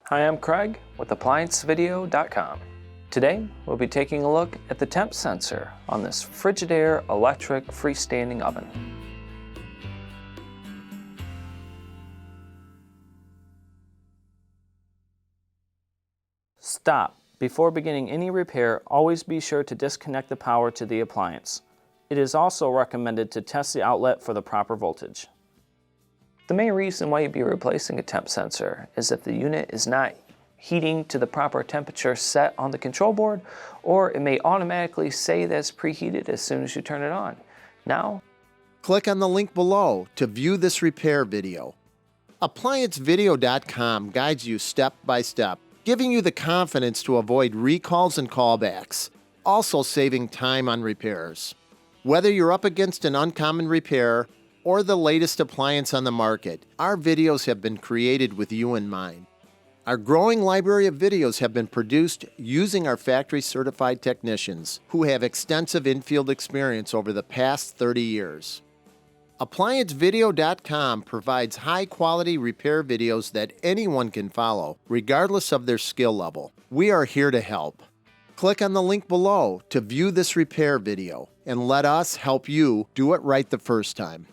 Hi, I'm Craig with ApplianceVideo.com. Today, we'll be taking a look at the temp sensor on this Frigidaire electric freestanding oven. Stop. Before beginning any repair, always be sure to disconnect the power to the appliance. It is also recommended to test the outlet for the proper voltage. The main reason why you'd be replacing a temp sensor is if the unit is not heating to the proper temperature set on the control board, or it may automatically say that it's preheated as soon as you turn it on. Now, click on the link below to view this repair video. ApplianceVideo.com guides you step by step, giving you the confidence to avoid recalls and callbacks, also saving time on repairs. Whether you're up against an uncommon repair or the latest appliance on the market, our videos have been created with you in mind. Our growing library of videos have been produced using our factory-certified technicians who have extensive infield experience over the past 30 years. ApplianceVideo.com provides high-quality repair videos that anyone can follow, regardless of their skill level. We are here to help. Click on the link below to view this repair video and let us help you do it right the first time.